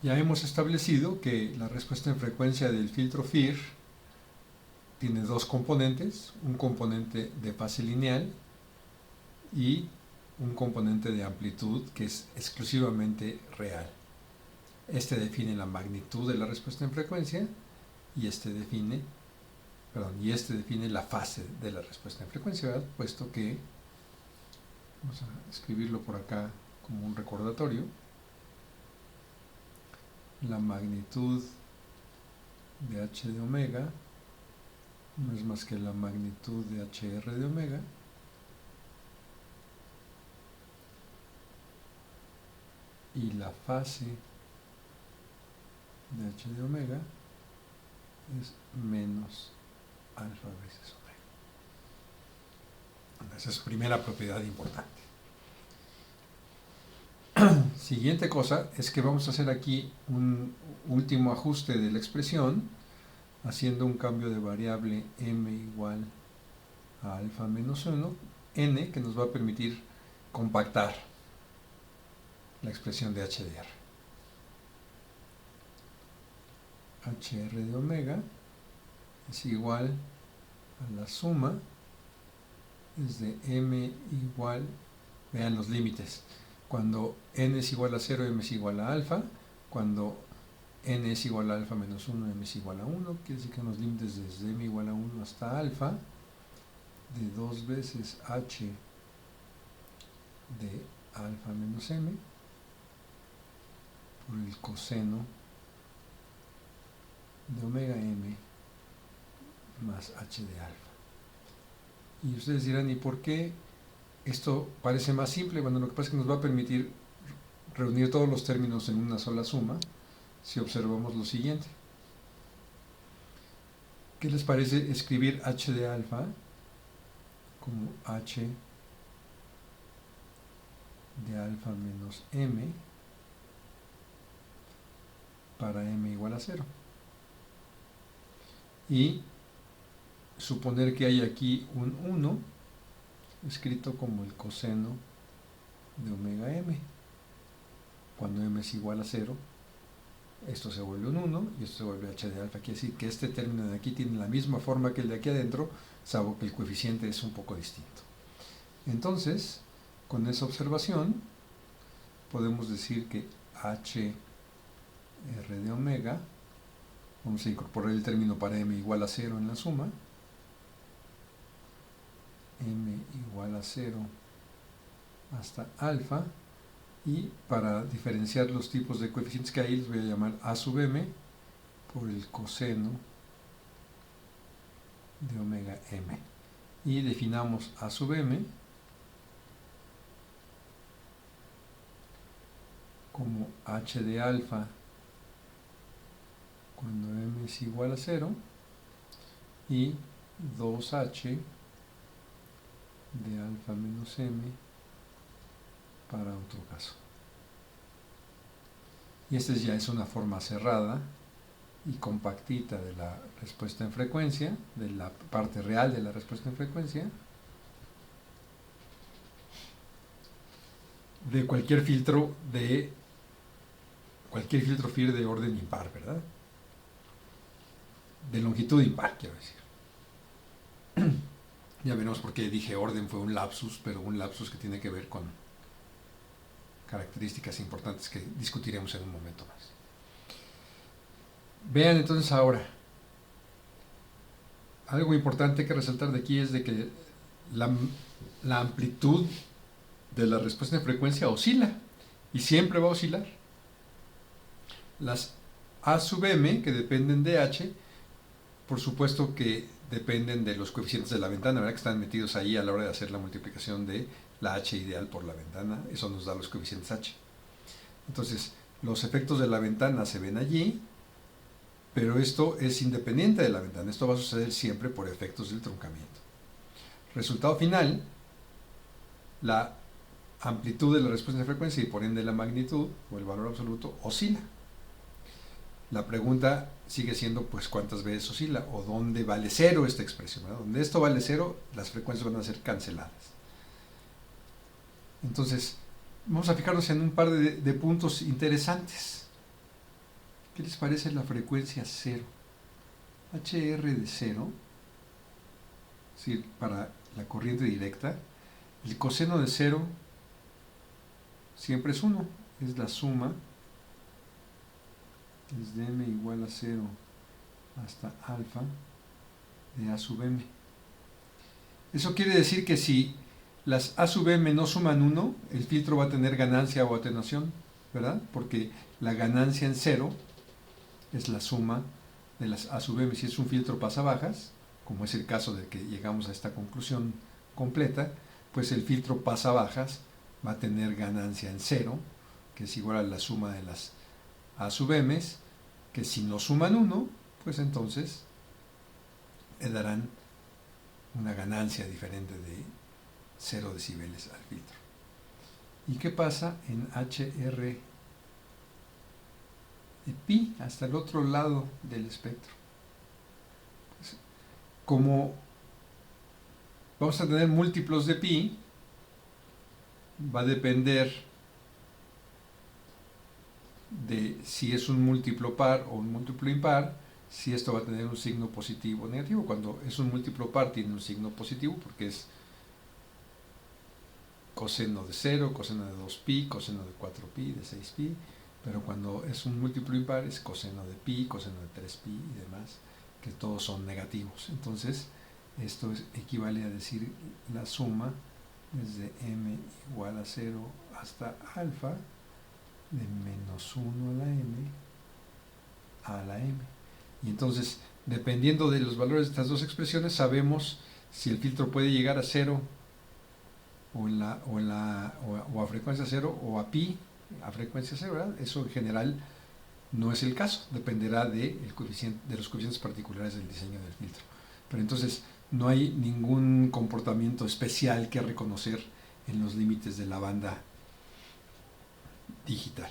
Ya hemos establecido que la respuesta en frecuencia del filtro FIR tiene dos componentes, un componente de fase lineal y un componente de amplitud que es exclusivamente real. Este define la magnitud de la respuesta en frecuencia y este define la fase de la respuesta en frecuencia, ¿verdad? Puesto que, vamos a escribirlo por acá como un recordatorio, la magnitud de h de omega no es más que la magnitud de hr de omega y la fase de h de omega es menos alfa veces omega. Esa es su primera propiedad importante. Siguiente cosa es que vamos a hacer aquí un último ajuste de la expresión haciendo un cambio de variable m igual a alfa menos 1, n, que nos va a permitir compactar la expresión de h de r. hr de omega es igual a la suma es de m igual, vean los límites, cuando n es igual a 0, m es igual a alfa, cuando n es igual a alfa menos 1, m es igual a 1, quiere decir que los límites desde m igual a 1 hasta alfa, de 2 veces h de alfa menos m, por el coseno de omega m más h de alfa. Y ustedes dirán, ¿y por qué esto parece más simple? Bueno, lo que pasa es que nos va a permitir reunir todos los términos en una sola suma si observamos lo siguiente. ¿Qué les parece escribir h de alfa como h de alfa menos m para m igual a 0? Y suponer que hay aquí un 1 escrito como el coseno de omega m. Cuando m es igual a 0, esto se vuelve un 1 y esto se vuelve h de alfa. Quiere decir que este término de aquí tiene la misma forma que el de aquí adentro, salvo que el coeficiente es un poco distinto. Entonces, con esa observación, podemos decir que h r de omega, vamos a incorporar el término para m igual a 0 en la suma, m igual a 0 hasta alfa, y para diferenciar los tipos de coeficientes que hay, les voy a llamar a sub m por el coseno de omega m. Y definamos a sub m como h de alfa cuando m es igual a 0 y 2h de alfa menos m para otro caso. Y esta ya es una forma cerrada y compactita de la respuesta en frecuencia, de la parte real de la respuesta en frecuencia, de cualquier filtro FIR de orden impar, ¿verdad? De longitud impar, quiero decir. Ya veremos por qué dije orden, fue un lapsus, pero un lapsus que tiene que ver con características importantes que discutiremos en un momento más. Vean entonces ahora, algo importante que resaltar de aquí es de que la amplitud de la respuesta en frecuencia oscila y siempre va a oscilar. Las a sub m, que dependen de h, por supuesto que dependen de los coeficientes de la ventana, ¿verdad? Que están metidos ahí a la hora de hacer la multiplicación de la h ideal por la ventana. Eso nos da los coeficientes h. Entonces, los efectos de la ventana se ven allí, pero esto es independiente de la ventana. Esto va a suceder siempre por efectos del truncamiento. Resultado final, la amplitud de la respuesta de frecuencia y por ende la magnitud o el valor absoluto oscila. La pregunta sigue siendo, pues, ¿cuántas veces oscila? ¿O dónde vale cero esta expresión? ¿Verdad? Donde esto vale cero, las frecuencias van a ser canceladas. Entonces, vamos a fijarnos en un par de puntos interesantes. ¿Qué les parece la frecuencia 0? HR de 0, es decir, para la corriente directa, el coseno de 0 siempre es 1, es la suma desde m igual a 0 hasta alfa de a sub m. Eso quiere decir que si las a sub m no suman 1, el filtro va a tener ganancia o atenuación, ¿verdad? Porque la ganancia en 0 es la suma de las a sub m. Si es un filtro pasabajas, como es el caso de que llegamos a esta conclusión completa, pues el filtro pasabajas va a tener ganancia en 0, que es igual a la suma de las a sub m, que si no suman 1, pues entonces le darán una ganancia diferente de 0 decibeles al filtro. ¿Y qué pasa en HR de pi hasta el otro lado del espectro? Pues, como vamos a tener múltiplos de pi, va a depender de si es un múltiplo par o un múltiplo impar, si esto va a tener un signo positivo o negativo. Cuando es un múltiplo par tiene un signo positivo porque es coseno de 0, coseno de 2pi, coseno de 4pi, de 6pi, pero cuando es un múltiplo impar es coseno de pi, coseno de 3pi y demás, que todos son negativos. Entonces, esto equivale a decir la suma desde m igual a 0 hasta alfa de menos 1 a la m a la m. Y entonces, dependiendo de los valores de estas dos expresiones, sabemos si el filtro puede llegar a 0 o a frecuencia 0 o a pi a frecuencia 0, ¿verdad? Eso en general no es el caso, dependerá de los coeficientes particulares del diseño del filtro. Pero entonces no hay ningún comportamiento especial que reconocer en los límites de la banda digital.